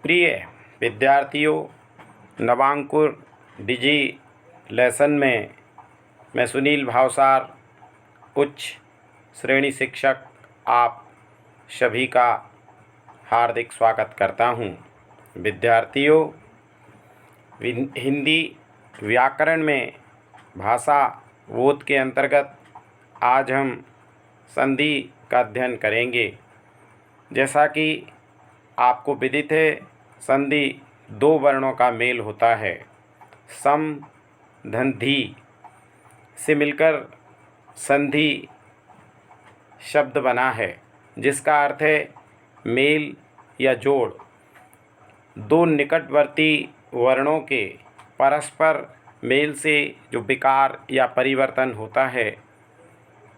प्रिय विद्यार्थियों, नवांकुर डिजी लेसन में मैं सुनील भावसार उच्च श्रेणी शिक्षक आप सभी का हार्दिक स्वागत करता हूं। विद्यार्थियों, हिंदी व्याकरण में भाषा बोध के अंतर्गत आज हम संधि का अध्ययन करेंगे। जैसा कि आपको विदित है, संधि दो वर्णों का मेल होता है। सम धन धी से मिलकर संधि शब्द बना है, जिसका अर्थ है मेल या जोड़। दो निकटवर्ती वर्णों के परस्पर मेल से जो विकार या परिवर्तन होता है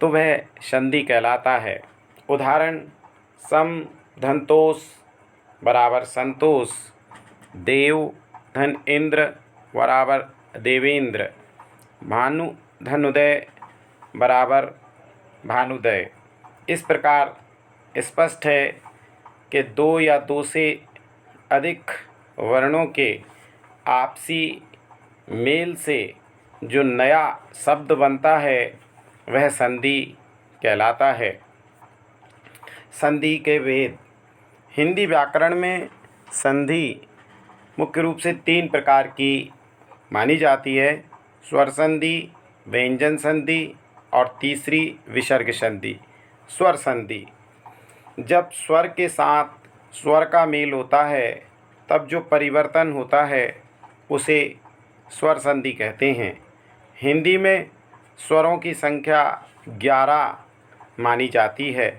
तो वह संधि कहलाता है। उदाहरण: सम धनतोष बराबर संतोष, देव धन इंद्र बराबर देवेंद्र, भानु धनुदय बराबर भानुदय। इस प्रकार स्पष्ट है कि दो या दो से अधिक वर्णों के आपसी मेल से जो नया शब्द बनता है वह संधि कहलाता है। संधि के भेद: हिंदी व्याकरण में संधि मुख्य रूप से तीन प्रकार की मानी जाती है: स्वर संधि, व्यंजन संधि और तीसरी विसर्ग संधि। स्वर संधि: जब स्वर के साथ स्वर का मेल होता है तब जो परिवर्तन होता है उसे स्वर संधि कहते हैं। हिंदी में स्वरों की संख्या 11 मानी जाती है।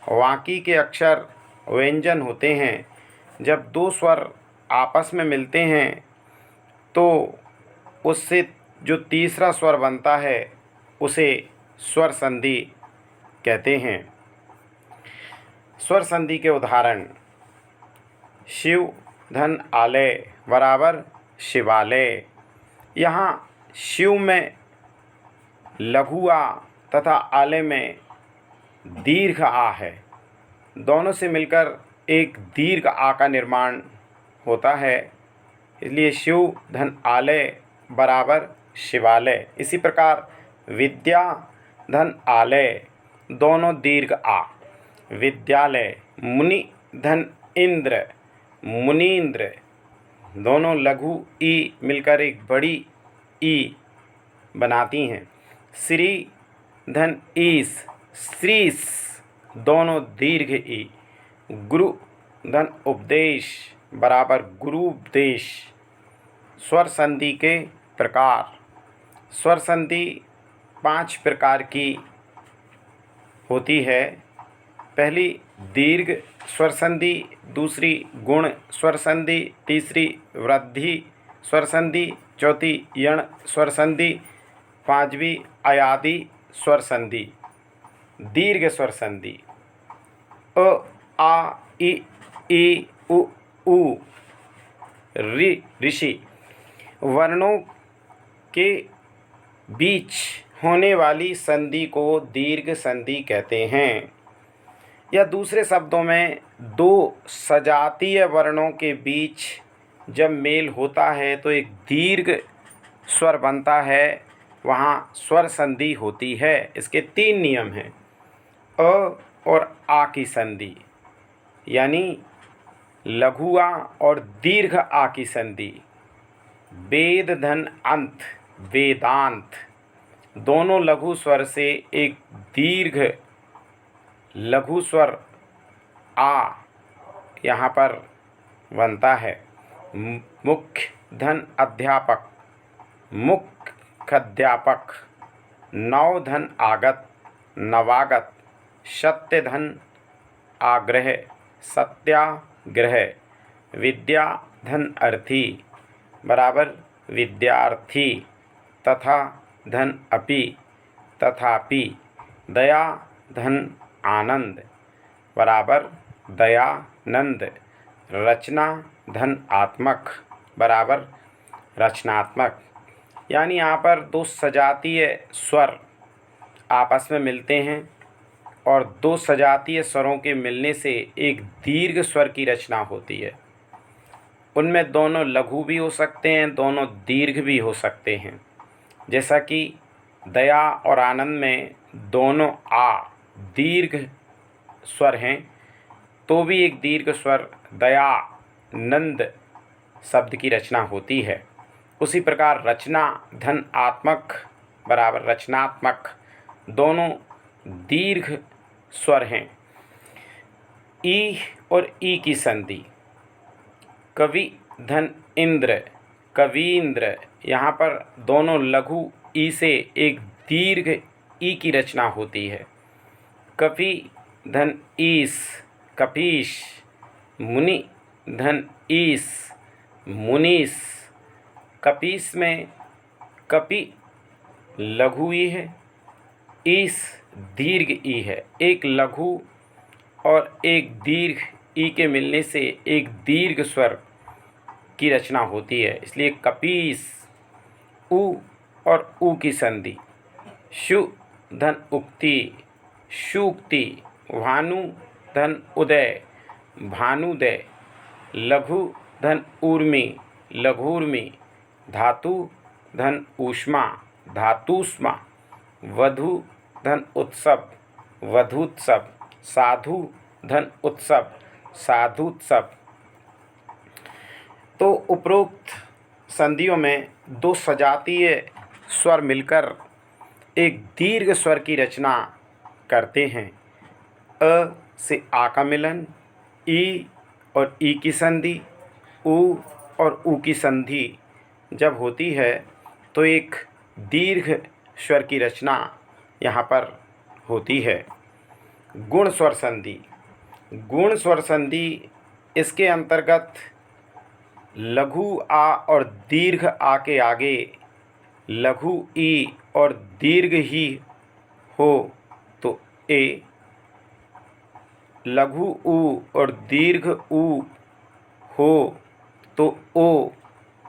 बाकी के अक्षर व्यंजन होते हैं। जब दो स्वर आपस में मिलते हैं तो उससे जो तीसरा स्वर बनता है उसे स्वर संधि कहते हैं। स्वर संधि के उदाहरण: शिव धन आलय बराबर शिवालय। यहाँ शिव में लघु आ तथा आलय में दीर्घ आ है। दोनों से मिलकर एक दीर्घ आ का निर्माण होता है, इसलिए शिव धन आलय बराबर शिवालय। इसी प्रकार विद्या धन आलय दोनों दीर्घ आ, विद्यालय। मुनि धन इंद्र मुनीन्द्र, दोनों लघु ई मिलकर एक बड़ी ई बनाती हैं। श्री धन ईश श्रीश, दोनों दीर्घ ई। गुरु धन उपदेश बराबर गुरुपदेश। स्वर संधि के प्रकार: स्वर संधि 5 प्रकार की होती है। पहली दीर्घ स्वर संधि, दूसरी गुण स्वर संधि, तीसरी वृद्धि स्वर संधि, चौथी यण स्वर संधि, पांचवी अयादि स्वर संधि। दीर्घ स्वर संधि: अ आ इ ई उ ऊ ऋ ऋषि वर्णों के बीच होने वाली संधि को दीर्घ संधि कहते हैं। या दूसरे शब्दों में दो सजातीय वर्णों के बीच जब मेल होता है तो एक दीर्घ स्वर बनता है, वहाँ स्वर संधि होती है। इसके 3 नियम हैं: अ और आ की संधि, यानी लघु आ और दीर्घ आ की संधि। वेद धन अंत वेदांत, दोनों लघु स्वर से एक दीर्घ लघु स्वर आ यहाँ पर बनता है। मुख्य धन अध्यापक मुख्याध्यापक, नव धन आगत नवागत, सत्य धन आग्रह सत्याग्रह, विद्या धन अर्थी बराबर विद्यार्थी, तथा धन अपि तथापि, दया धन आनंद बराबर दयानंद, रचना धन आत्मक बराबर रचनात्मक। यानी यहाँ पर दो सजातीय स्वर आपस में मिलते हैं और दो सजातीय स्वरों के मिलने से एक दीर्घ स्वर की रचना होती है। उनमें दोनों लघु भी हो सकते हैं, दोनों दीर्घ भी हो सकते हैं। जैसा कि दया और आनंद में दोनों आ दीर्घ स्वर हैं, तो भी एक दीर्घ स्वर दया नंद शब्द की रचना होती है। उसी प्रकार रचना धन आत्मक बराबर रचनात्मक दोनों दीर्घ स्वर हैं। ई और ई की संधि कवि धन इंद्र कवींद्र, यहाँ पर दोनों लघु ई से एक दीर्घ ई की रचना होती है। कपि धन ईस कपीश, मुनि धन ईस मुनीस। कपीस में कपि लघु ई है, ईस दीर्घ ई है। एक लघु और एक दीर्घ ई के मिलने से एक दीर्घ स्वर की रचना होती है, इसलिए कपीस। उ और उ की संधि शु धन उक्ति शुक्ति, भानु धन उदय भानुदय, लघु धन ऊर्मि लघूर्मि, धातु धन ऊष्मा धातुष्मा, वधु धन उत्सव वधूत्सव, साधु धन उत्सव साधुत्सव। तो उपरोक्त संधियों में दो सजातीय स्वर मिलकर एक दीर्घ स्वर की रचना करते हैं। अ से आ का मिलन, ई और ई की संधि, उ और उ की संधि जब होती है तो एक दीर्घ स्वर की रचना यहाँ पर होती है। गुण स्वर संधि गुण स्वर संधि इसके अंतर्गत लघु आ और दीर्घ आ के आगे लघु ई और दीर्घ ही हो तो ए, लघु उ और दीर्घ उ हो तो ओ,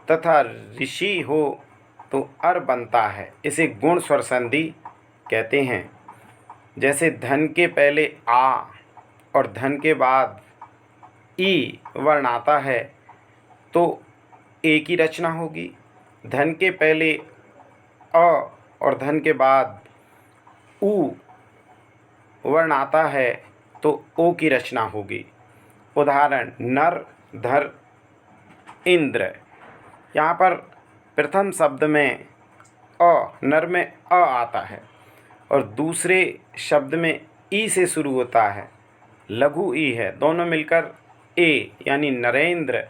तथा ऋषि हो तो अर बनता है। इसे गुण स्वर संधि कहते हैं। जैसे धन के पहले आ और धन के बाद ई वर्ण आता है तो ए की रचना होगी। धन के पहले अ और धन के बाद उ वर्ण आता है तो ओ की रचना होगी। उदाहरण नर धर इंद्र, यहाँ पर प्रथम शब्द में नर में अ आता है और दूसरे शब्द में ई से शुरू होता है, लघु ई है, दोनों मिलकर ए यानी नरेंद्र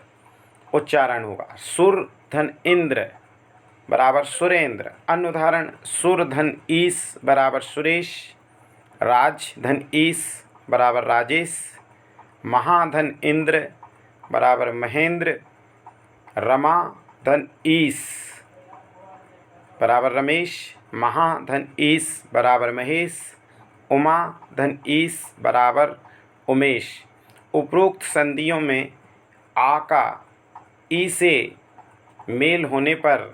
उच्चारण होगा। सुर धन इंद्र बराबर सुरेंद्र। अन्य उदाहरण सुर धन ईस बराबर सुरेश, राज धन ईस बराबर राजेश, महाधन इंद्र बराबर महेंद्र, रमा धन ईस बराबर रमेश, महाधन ईस बराबर महेश, उमा धन ईस बराबर उमेश। उपरोक्त संधियों में आ का ई से मेल होने पर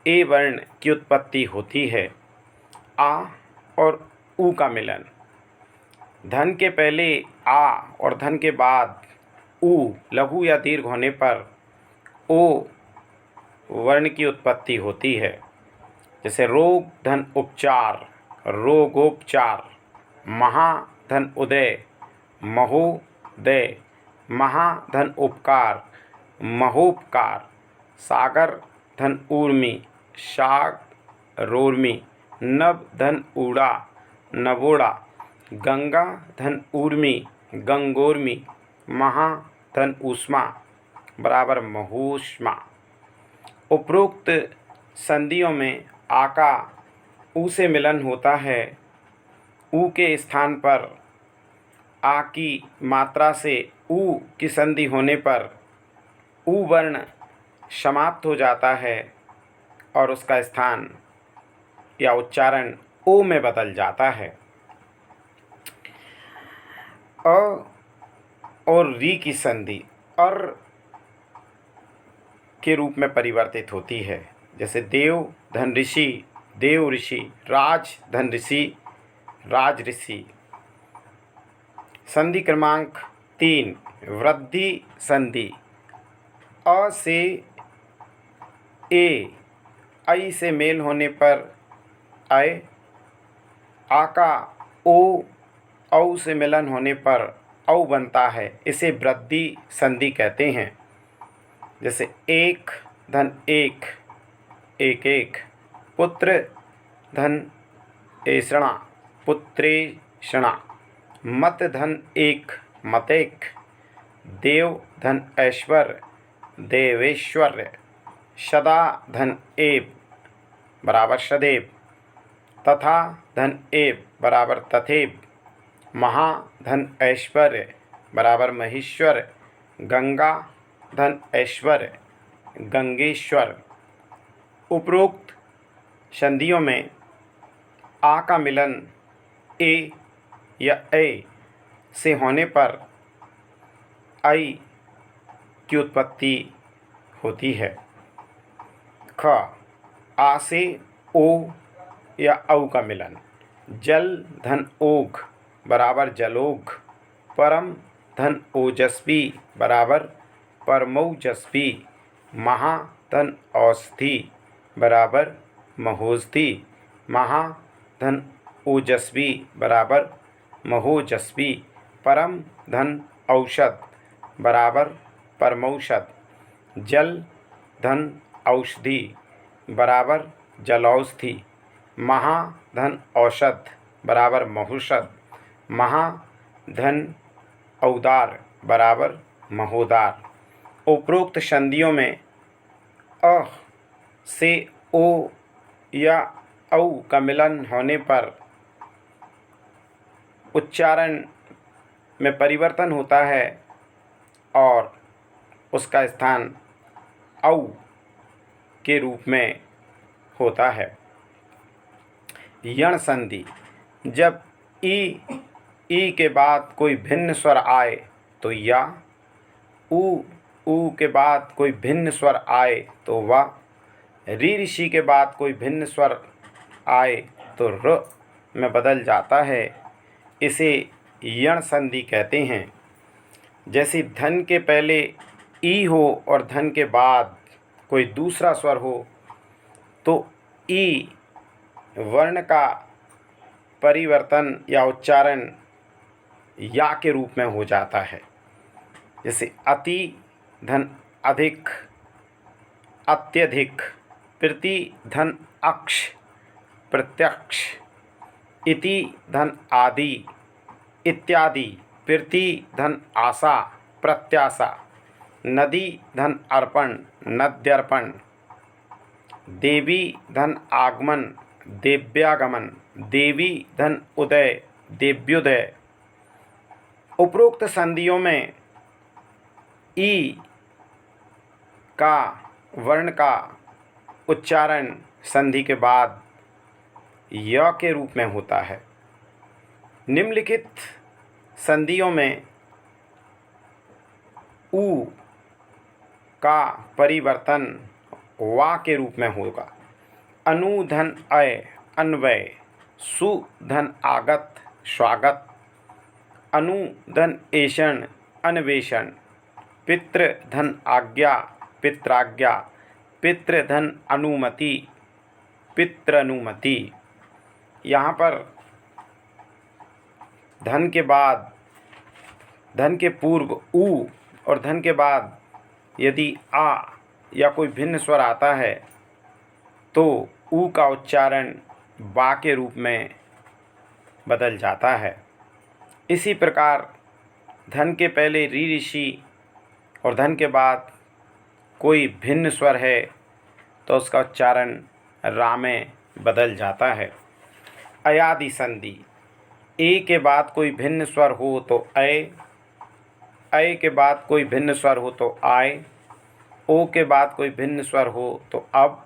ए वर्ण की उत्पत्ति होती है। आ और उ का मिलन, धन के पहले आ और धन के बाद उ लघु या दीर्घ होने पर ओ वर्ण की उत्पत्ति होती है। जैसे रोग धन उपचार रोगोपचार, महाधन उदय महोदय, महाधन उपकार महोपकार, सागर धन ऊर्मि सागरोर्मि, नभ धन ऊड़ा नवोड़ा, गंगा धन ऊर्मि गंगोर्मि, महा धन ऊष्मा बराबर महोष्मा। उपरोक्त संधियों में आ का उ से मिलन होता है। उ के स्थान पर आ की मात्रा से उ की संधि होने पर उ वर्ण समाप्त हो जाता है और उसका स्थान या उच्चारण ओ में बदल जाता है। अ और री की संधि अर के रूप में परिवर्तित होती है। जैसे देव धन ऋषि देव ऋषि, राज धन ऋषि राज ऋषि। संधि क्रमांक 3 वृद्धि संधि अ से ए, ऐ से मेल होने पर अय, आ का ओ, औ से मिलन होने पर औ बनता है। इसे वृद्धि संधि कहते हैं। जैसे एक धन एक, एक एक, पुत्र धन एषणा, पुत्रेषणा, मत धन एक, मतेक, देव धन ऐश्वर्य, देवेश्वर्य, सदा धन एव बराबर सदैव, तथा धन एव बराबर तथैव, महा धन ऐश्वर्य बराबर महेश्वर, गंगा धन ऐश्वर्य गंगेश्वर। उपरोक्त संधियों में आ का मिलन ए या ए से होने पर ऐ की उत्पत्ति होती है। ख, आ से ओ या औ का मिलन, जल धन ओघ बराबर जलोघ, परम धन ओजस्वी बराबर परमौजस्वी, महा धन औषधि बराबर महोषधि, महा धन ओजस्वी बराबर महोजस्वी, परम धन औषध बराबर परमौषध, जल धन औषधि बराबर जलौषधि, महा धन औषध बराबर महौषध, महा धन औदार बराबर महोदार। उपरोक्त संधियों में अ से ओ या औ का मिलन होने पर उच्चारण में परिवर्तन होता है और उसका स्थान औ के रूप में होता है। यण संधि, जब ई के बाद कोई भिन्न स्वर आए तो या, ऊ के बाद कोई भिन्न स्वर आए तो वा, ऋषि के बाद कोई भिन्न स्वर आए तो र में बदल जाता है। इसे यण संधि कहते हैं। जैसे धन के पहले ई हो और धन के बाद कोई दूसरा स्वर हो तो ई वर्ण का परिवर्तन या उच्चारण या के रूप में हो जाता है। जैसे अति धन अधिक, अत्यधिक, प्रति धन अक्ष, प्रत्यक्ष, इति धन आदि, इत्यादि, प्रति धन आशा, प्रत्याशा, नदी धन अर्पण, नद्यर्पण, देवी धन आगमन, देव्यागमन, देवी धन उदय, देव्योदय। उपरोक्त संधियों में ई का वर्ण का उच्चारण संधि के बाद य के रूप में होता है। निम्नलिखित संधियों में ऊ का परिवर्तन वा के रूप में होगा। अनु धन अय, अन्वय, सु धन आगत, स्वागत, अनु धन ऐषण, अन्वेषण, पितृ धन आज्ञा, पित्राज्ञा, पितृ धन अनुमति, पितृनुमति। यहाँ पर धन के बाद, धन के पूर्व ऊ और धन के बाद यदि आ या कोई भिन्न स्वर आता है तो ऊ का उच्चारण बा के रूप में बदल जाता है। इसी प्रकार धन के पहले ऋषि और धन के बाद कोई भिन्न स्वर है तो उसका उच्चारण रा में बदल जाता है। अयादि संधि, ए के बाद कोई भिन्न स्वर हो तो ऐ के बाद कोई भिन्न स्वर हो तो आय, ओ के बाद कोई भिन्न स्वर हो तो अब,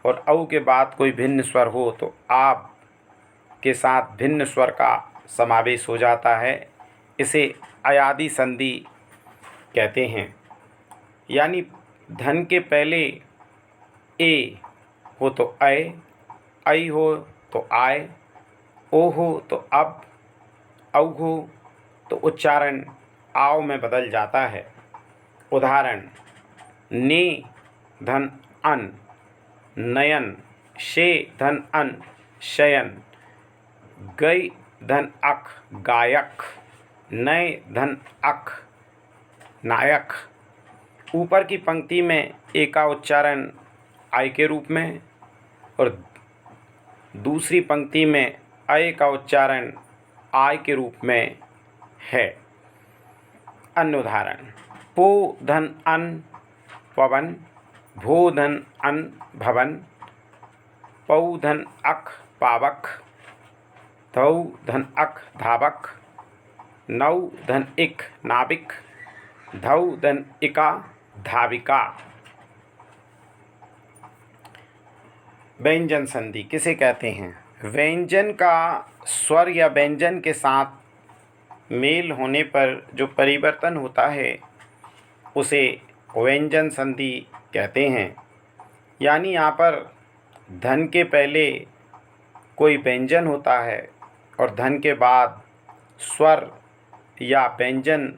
और औ के बाद कोई भिन्न स्वर हो तो आप के साथ भिन्न स्वर का समावेश हो जाता है। इसे अयादि संधि कहते हैं। यानी धन के पहले ए हो तो ऐ हो तो आय, ओ हो तो अब, औ हो तो उच्चारण आव में बदल जाता है। उदाहरण, ने धन अन नयन, शे धन अन शयन, गई धन अक गायक, नय धन अक नायक। ऊपर की पंक्ति में ए का उच्चारण आय के रूप में और दूसरी पंक्ति में अय का उच्चारण आय के रूप में है। अन्य उदाहरण, पो धन अन पवन, भो धन अन भवन, पौ धन अक पावक, धौ धन अक धावक, नौ धन इक नाविक, धौ धन इका धाविका। व्यंजन संधि किसे कहते हैं? व्यंजन का स्वर या व्यंजन के साथ मेल होने पर जो परिवर्तन होता है उसे व्यंजन संधि कहते हैं। यानी यहाँ पर धन के पहले कोई व्यंजन होता है और धन के बाद स्वर या व्यंजन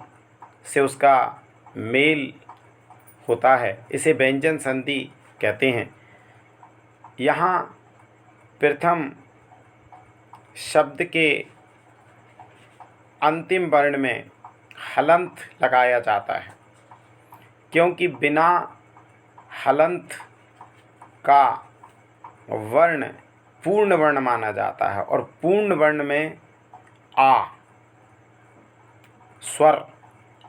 से उसका मेल होता है, इसे व्यंजन संधि कहते हैं। यहाँ प्रथम शब्द के अंतिम वर्ण में हलंत लगाया जाता है, क्योंकि बिना हलंत का वर्ण पूर्ण वर्ण माना जाता है और पूर्ण वर्ण में आ स्वर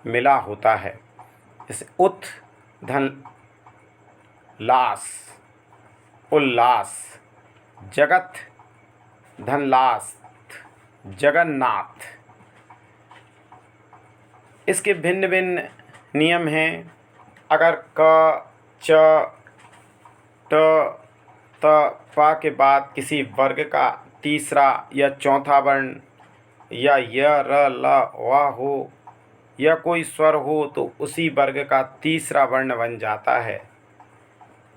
मिला होता है। जैसे उत धन लास उल्लास, जगत धन लास जगन्नाथ। इसके भिन्न भिन्न नियम हैं। अगर क च ट त पा के बाद किसी वर्ग का तीसरा या चौथा वर्ण या य र ल व हो या कोई स्वर हो तो उसी वर्ग का तीसरा वर्ण बन जाता है।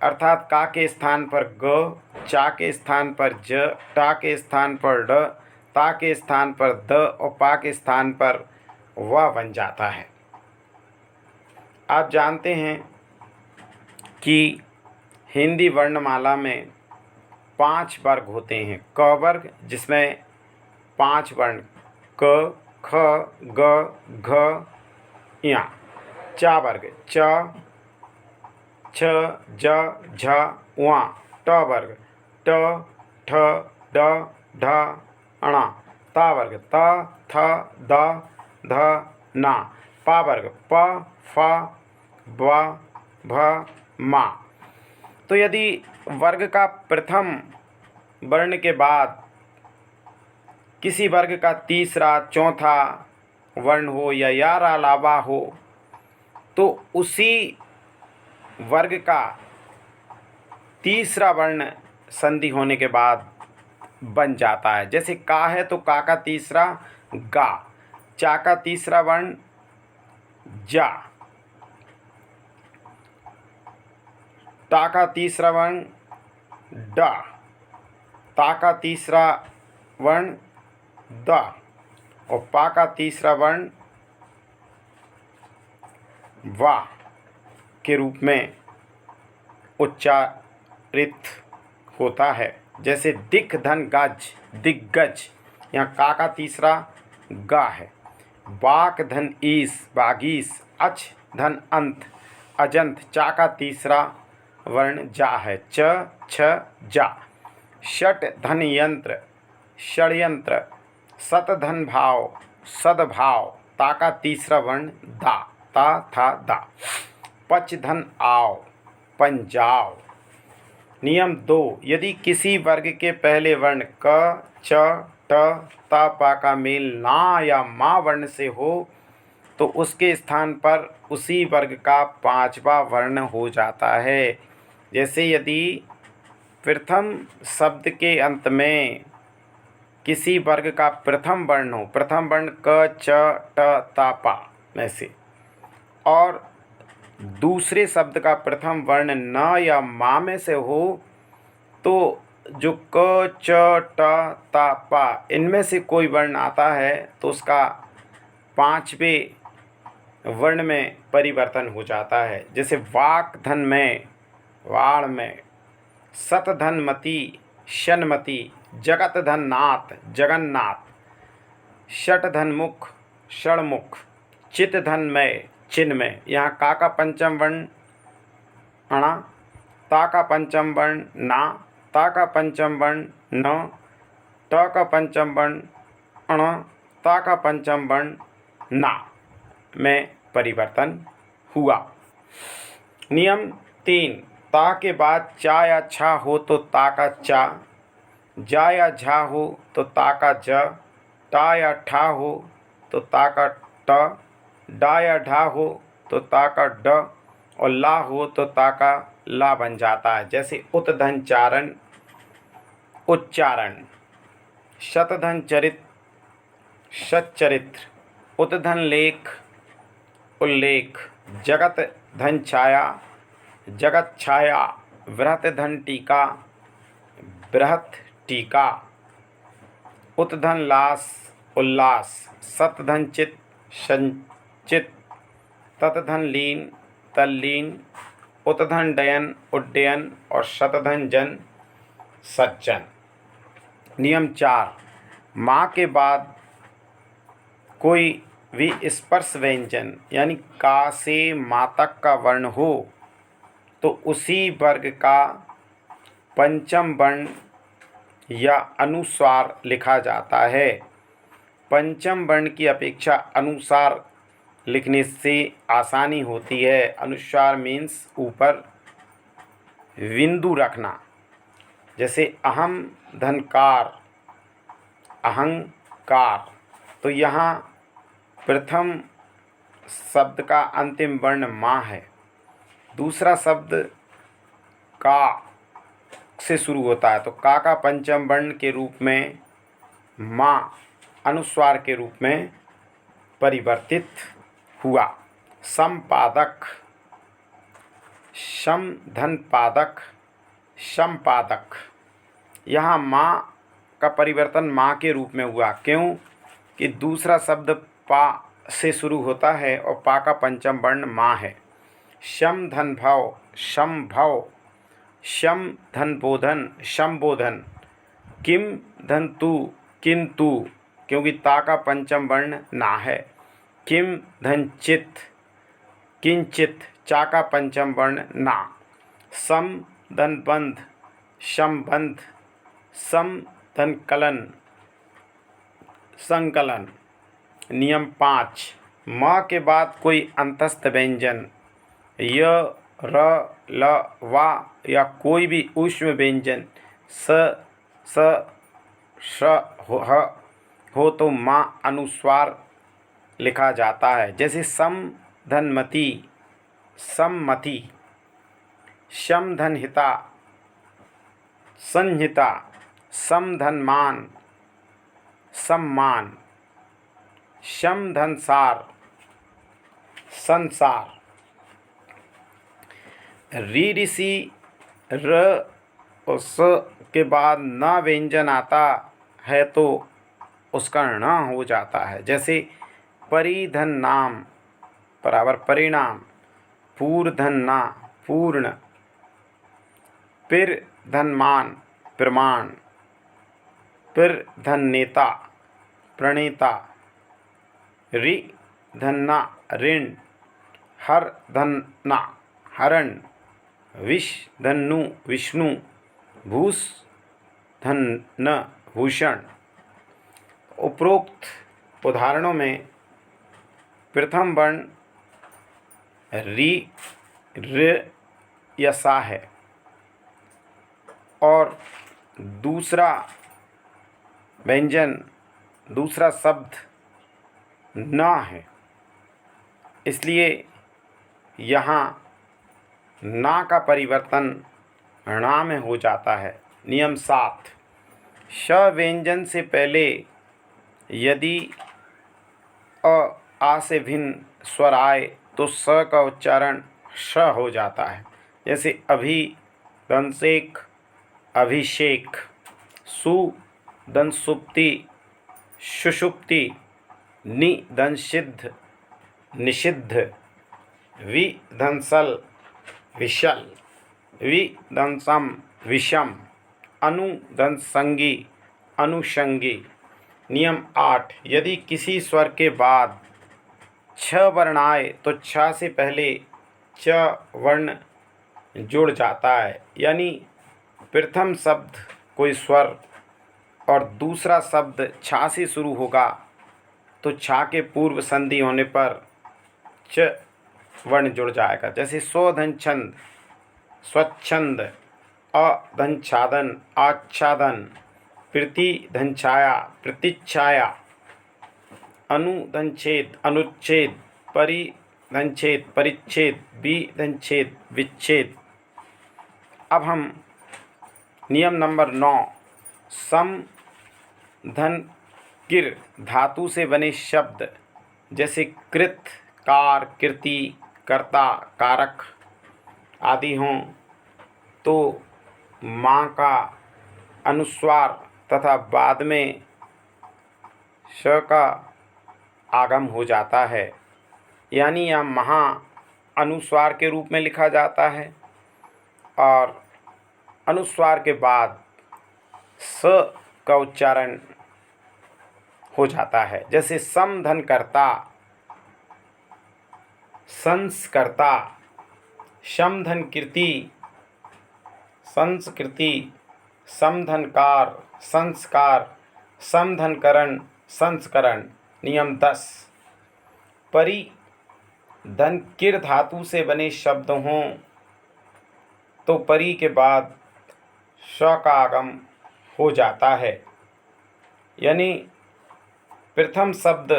अर्थात का के स्थान पर ग, चा के स्थान पर ज, टा के स्थान पर ड, ता के स्थान पर द और पा के स्थान पर व बन जाता है। आप जानते हैं कि हिंदी वर्णमाला में 5 वर्ग होते हैं। क वर्ग जिसमें 5 वर्ण क, ख, ग, घ, ञ। चा वर्ग च, छ, ज, झ, व। ट वर्ग ट, ठ, ड, ढ, ण। ता वर्ग त, थ, द, ध, न। पा वर्ग प, फ, ब, भ, म। तो यदि वर्ग का प्रथम वर्ण के बाद किसी वर्ग का तीसरा चौथा वर्ण हो या अलावा हो तो उसी वर्ग का तीसरा वर्ण संधि होने के बाद बन जाता है। जैसे का है तो का का तीसरा गा, चा का तीसरा वर्ण जा, टा का तीसरा वर्ण डा, ता का तीसरा वर्ण द और पा का तीसरा वर्ण वा के रूप में उच्चारित होता है। जैसे दिक धन गज दिग्गज, यहाँ का तीसरा गा है। बाक धन ईस बागीस, अच धन अंत अजंत, चा का तीसरा वर्ण जा है। च छ जा। षट धन यंत्र षड्यंत्र, सत धन भाव सद्भाव, ता का तीसरा वर्ण दा, ता था दा। पच धन आव पंजाव। नियम 2, यदि किसी वर्ग के पहले वर्ण क, च, ट, ता, पा का मेल ना या मा वर्ण से हो तो उसके स्थान पर उसी वर्ग का 5वां वर्ण हो जाता है। जैसे यदि प्रथम शब्द के अंत में किसी वर्ग का प्रथम वर्ण हो, प्रथम वर्ण क, च, ट, ता, पा में से, और दूसरे शब्द का प्रथम वर्ण न या मा में से हो तो जो क, च, ट, ता, पा इनमें से कोई वर्ण आता है तो उसका 5वें वर्ण में परिवर्तन हो जाता है। जैसे वाक धन में, वाण में, सत धन मति, शनमति, जगत धन नाथ, जगन्नाथ, षट धन मुख, षणमुख, चित धन में, चिन्मय। यहाँ का पंचम वर्ण अणा, ता का पंचम वर्ण ना, ता का पंचम वर्ण न, ट का पंचम वर्ण अण, ता का पंचम वर्ण ना में परिवर्तन हुआ। नियम 3, ता के बाद चा या छा हो तो ता का चा, जा या झा हो तो ता का ज, टा या ठा हो तो ता का ट, डा या ढा हो तो ता का ड, और ला हो तो ता का ला बन जाता है। जैसे उत्धन चारण, उच्चारण, शतधन चरित, सच्चरित्र, उत्धन लेख, उल्लेख, जगत धन छाया, जगत छाया, बृहत धन टीका, बृहत टीका, उत्धन लास, उल्लास, सतधन चित, संचित, ततधन लीन, तल्लीन, उत्धन डयन, उड्डयन, और शतधन जन, सज्जन। नियम 4, माँ के बाद कोई भी स्पर्श व्यंजन यानी का से माँ तक का वर्ण हो तो उसी वर्ग का पंचम वर्ण या अनुस्वार लिखा जाता है। पंचम वर्ण की अपेक्षा अनुस्वार लिखने से आसानी होती है। अनुस्वार मीन्स ऊपर बिंदु रखना। जैसे अहम धनकार, अहंकार, तो यहाँ प्रथम शब्द का अंतिम वर्ण माँ है, दूसरा शब्द का से शुरू होता है, तो का पंचम वर्ण के रूप में माँ अनुस्वार के रूप में परिवर्तित हुआ। संपादक, शम धन पादक, संपादक, यहाँ माँ का परिवर्तन माँ के रूप में हुआ। क्यों कि दूसरा शब्द पा से शुरू होता है और पा का पंचम वर्ण माँ है। शम धन भव, संभव, शम धन बोधन, संबोधन, किम धन तू, किंतु, क्योंकि ता का पंचम वर्ण ना है। किम धन चित, किंचित, चा का पंचम वर्ण ना। सम धन बंध, संबंध, सम धन कलन, संकलन। नियम 5, म के बाद कोई अंतस्थ व्यंजन य, र, ल, वा या कोई भी ऊष्म व्यंजन स, श, हो तो माँ अनुस्वार लिखा जाता है। जैसे सम धन मति, सम्मति, शम धन हिता, संहिता, सम धन मान, सम्मान, शम धन सार, संसार। री ऋषि र और स के बाद न व्यंजन आता है तो उसका ण हो जाता है। जैसे परिधन नाम बराबर परिणाम, पूर्धन ना पूर्ण, पिर धन मान प्रमाण, पिर धन नेता प्रणेता, रि धन ना ऋण, हर धन ना हरण, विष धन नु विष्णु, भूष धन न भूषण। उपरोक्त उदाहरणों में प्रथम वर्ण रि, ऋ या सा है और दूसरा व्यंजन, दूसरा शब्द न है, इसलिए यहाँ ना का परिवर्तन णा में हो जाता है। नियम 7, श व्यंजन से पहले यदि आ से भिन्न स्वर आए तो स का उच्चारण श हो जाता है। जैसे अभी दंसेक, अभिषेक, सु दंसुप्ति, सुषुप्ति, नि दंसिद्ध, निषिद्ध, विध्वंसल विशल, विध्वंसम विषम, अनुध्वंसंगी अनुषंगी। नियम 8, यदि किसी स्वर के बाद छ वर्ण आए तो छ से पहले च वर्ण जुड़ जाता है। यानी प्रथम शब्द कोई स्वर और दूसरा शब्द छा से शुरू होगा तो छा के पूर्व संधि होने पर च वर्ण जुड़ जाएगा। जैसे स्वधन छंद, स्वच्छंद, अधनछादन, आच्छादन, प्रतिधनछाया, प्रतिच्छाया, अनुधनछेद, अनुच्छेद, परिधनछेद, परिच्छेद, विधनछेद, विच्छेद। अब हम नियम नंबर 9, सम धन किर धातु से बने शब्द जैसे कृत, कार, कृति, कर्ता, कारक आदि हों तो माँ का अनुस्वार तथा बाद में श का आगम हो जाता है। यानी यह महा अनुस्वार के रूप में लिखा जाता है और अनुस्वार के बाद स का उच्चारण हो जाता है। जैसे समधन कर्ता, संस्कर्ता, समधन कीर्ति, संस्कृति, समधनकार, संस्कार, समधनकरण, संस्करण। नियम 10, परि धन किर धातु से बने शब्द हों तो परि के बाद श का आगम हो जाता है। यानी प्रथम शब्द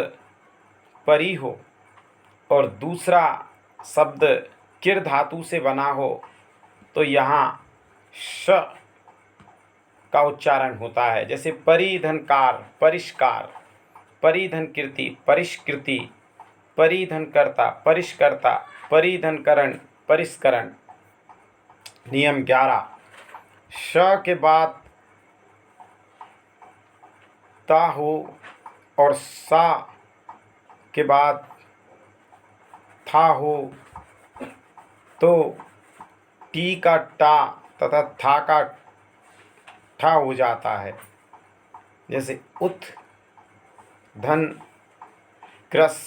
परि हो और दूसरा शब्द किर धातु से बना हो तो यहाँ श का उच्चारण होता है। जैसे परिधनकार, परिष्कार, परिधन कीर्ति, परिष्कृति, परिधनकर्ता, परिष्कर्ता, परिधनकरण, परिष्करण। नियम 11, श के बाद ता हो और सा के बाद था हो तो टी का टा तथा था का ठा हो जाता है। जैसे उत धन क्रस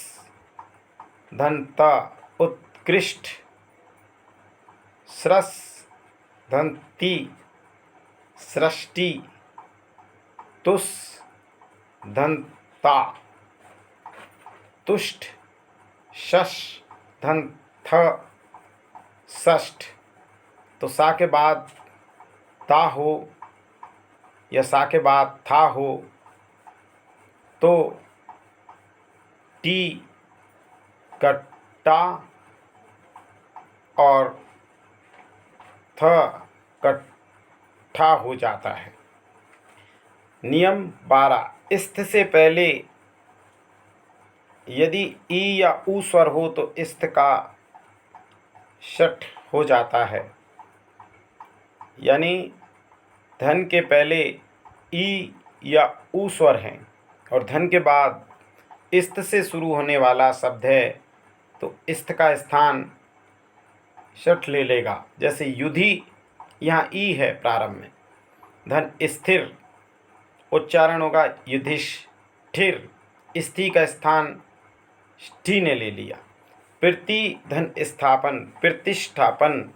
धन त, उत्कृष्ट, स्रस धन ती, सृष्टि, तुस धन ता, तुष्ट, शश धन थ, षष्ठ। तो सा के बाद ता हो या सा के बाद था हो तो टी का टा और थ का ठा हो जाता है। नियम 12, स्थ से पहले यदि ई या ऊ स्वर हो तो स्थ का शठ हो जाता है। यानी धन के पहले ई या ऊ स्वर हैं और धन के बाद स्थ से शुरू होने वाला शब्द है तो स्थ का स्थान शठ ले लेगा। जैसे युधि, यहाँ ई है प्रारंभ में, धन स्थिर, उच्चारण होगा युधिष्ठिर, स्थिति का स्थान ठी ने ले लिया। प्रति धन स्थापन, प्रतिष्ठापन,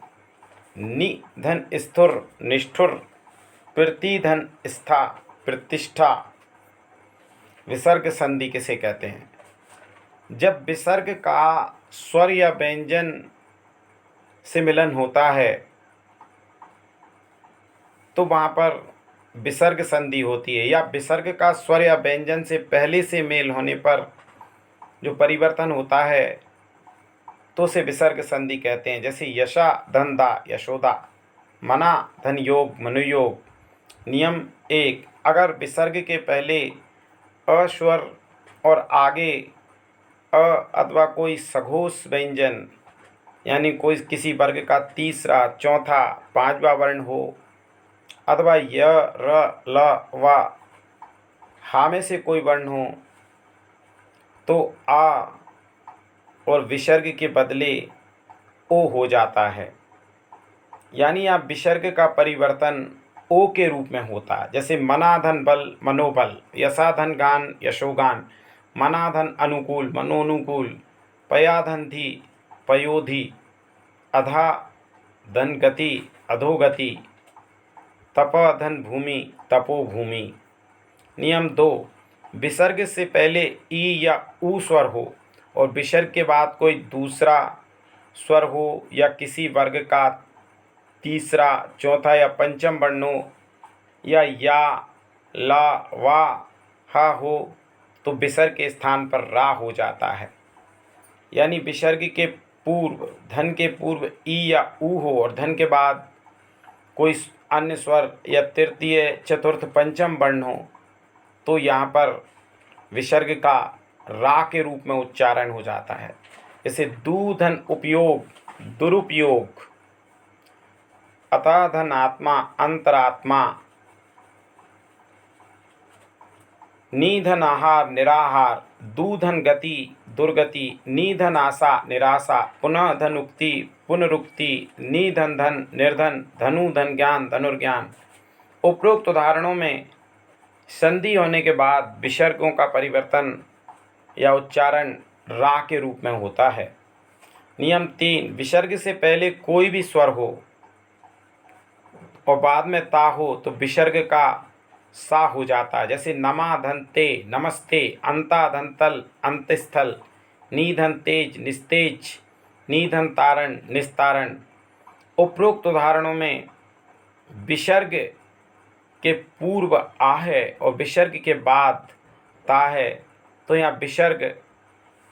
नि धन स्थुर, निष्ठुर, प्रतिधन स्था, प्रतिष्ठा। विसर्ग संधि किसे कहते हैं? जब विसर्ग का स्वर या व्यंजन से मिलन होता है तो वहाँ पर विसर्ग संधि होती है, या विसर्ग का स्वर या व्यंजन से पहले से मेल होने पर जो परिवर्तन होता है तो उसे विसर्ग संधि कहते हैं। जैसे यशा धन दा, यशोदा, मना धन योग, मनुयोग। नियम 1, अगर विसर्ग के पहले अस्वर और आगे अ अथवा कोई सघोष व्यंजन यानी कोई किसी वर्ग का तीसरा, चौथा, पांचवा वर्ण हो अथवा य, र, ल, व, हा में से कोई वर्ण हो तो आ, और विसर्ग के बदले ओ हो जाता है। यानी आप विसर्ग का परिवर्तन ओ के रूप में होता है। जैसे मनाधन बल मनोबल, यशाधन गान यशोगान, मनाधन अनुकूल मनोनुकूल, पयाधन धी पयोधि, अधा धन गति अधोगति, तप धन भूमि तपोभूमि। नियम 2, विसर्ग से पहले ई या ऊ स्वर हो और विसर्ग के बाद कोई दूसरा स्वर हो या किसी वर्ग का तीसरा, चौथा या पंचम वर्ण हो या ला, वा, हा हो तो विसर्ग के स्थान पर रा हो जाता है। यानी विसर्ग के पूर्व, धन के पूर्व ई या ऊ हो और धन के बाद कोई अन्य स्वर या तृतीय, चतुर्थ, पंचम वर्ण हो तो यहाँ पर विसर्ग का रा के रूप में उच्चारण हो जाता है। जैसे दूधन उपयोग दुरुपयोग, अताधन आत्मा अंतरात्मा, निधन आहार निराहार, दूधन गति दुर्गति, निधन आशा निराशा, पुनः धन उक्ति पुनरुक्ति, निधन धन निर्धन, धनु धन ज्ञान धनुर्ज्ञान। उपरोक्त उदाहरणों में संधि होने के बाद विसर्गों का परिवर्तन या उच्चारण रा के रूप में होता है। नियम 3, विसर्ग से पहले कोई भी स्वर हो और बाद में ता हो तो विसर्ग का सा हो जाता है। जैसे नमा धन ते नमस्ते, अंता धन तल अंतस्थल, निधन तेज निस्तेज, निधन तारण निस्तारण। उपरोक्त उदाहरणों में विसर्ग के पूर्व आ है और विसर्ग के बाद ता है तो यहाँ विसर्ग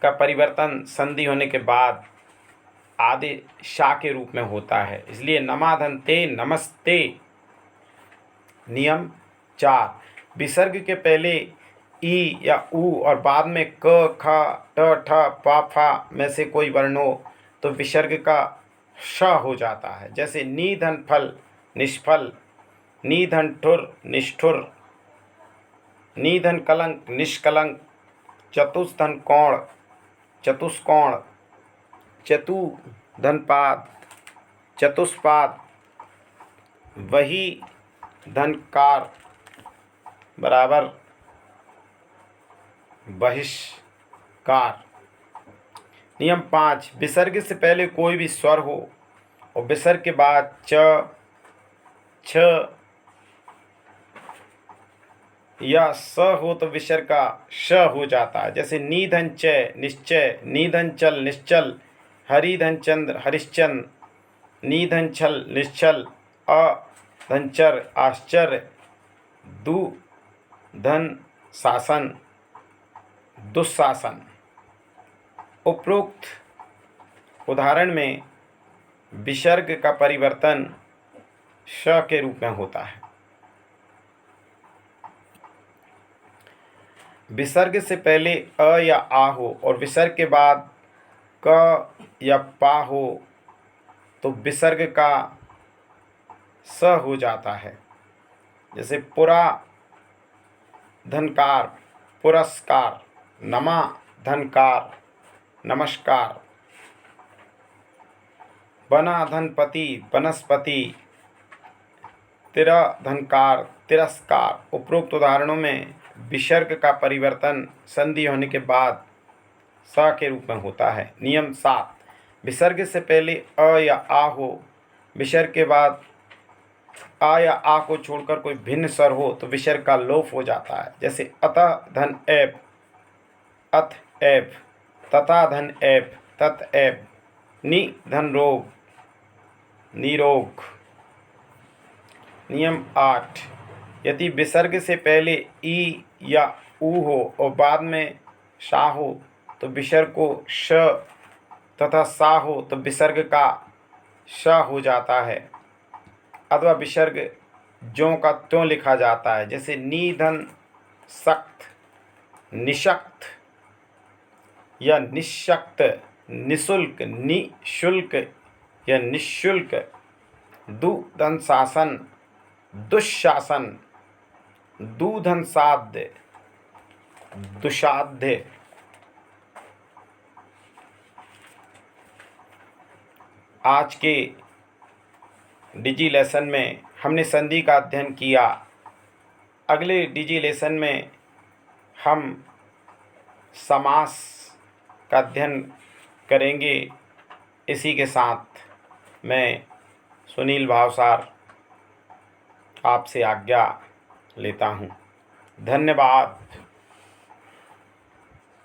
का परिवर्तन संधि होने के बाद आदि शा के रूप में होता है। इसलिए नमाधन ते नमस्ते। नियम 4, विसर्ग के पहले ई या ऊ और बाद में क ख ट ठ प फ में से कोई वर्ण हो तो विसर्ग का श हो जाता है। जैसे निधन फल निष्फल, निधन ठुर निष्ठुर, निधन कलंक निष्कलंक, चतुष्धन कोण चतुष्कोण, चतुधनपाद चतुष्पाद, वही धनकार बराबर बहिष्कार। नियम 5, विसर्ग से पहले कोई भी स्वर हो और विसर्ग के बाद च, छ या स हो तो विसर्ग का श हो जाता है। जैसे निधन चय निश्चय, निधन चल निश्चल, हरिधन चंद्र हरिश्चंद्र, निधन छल निश्चल, अधनचर आश्चर्य, दु धन शासन दुशासन। उपरोक्त उदाहरण में विसर्ग का परिवर्तन श के रूप में होता है। विसर्ग से पहले अ या आ हो और विसर्ग के बाद क या पा हो तो विसर्ग का स हो जाता है। जैसे पुरा धनकार पुरस्कार, नमा धनकार नमस्कार, बना धनपति वनस्पति, तिरा धनकार तिरस्कार। उपरोक्त उदाहरणों में विसर्ग का परिवर्तन संधि होने के बाद स के रूप में होता है। नियम 7, विसर्ग से पहले अ या आ हो, विसर्ग के बाद आ या आ को छोड़कर कोई भिन्न स्वर हो तो विसर्ग का लोप हो जाता है। जैसे अतः धन ऐप अथ ऐप, तथा धन ऐप तत ऐप, नि धन रोग निरोग। नियम 8, यदि विसर्ग से पहले ई या ऊ हो और बाद में शा हो तो विसर्ग को श तथा सा हो तो विसर्ग का श हो जाता है अथवा विसर्ग ज्यों का त्यों लिखा जाता है। जैसे निधन सख्त निशक्त या निशक्त, निशुल्क निशुल्क या निशुल्क, दुधन शासन दुशासन, दूधन साध्य दुसाध्य। आज के डिजी लेसन में हमने संधि का अध्ययन किया। अगले डिजी लेसन में हम समास का अध्ययन करेंगे। इसी के साथ मैं सुनील भावसार आपसे आज्ञा लेता हूँ। धन्यवाद।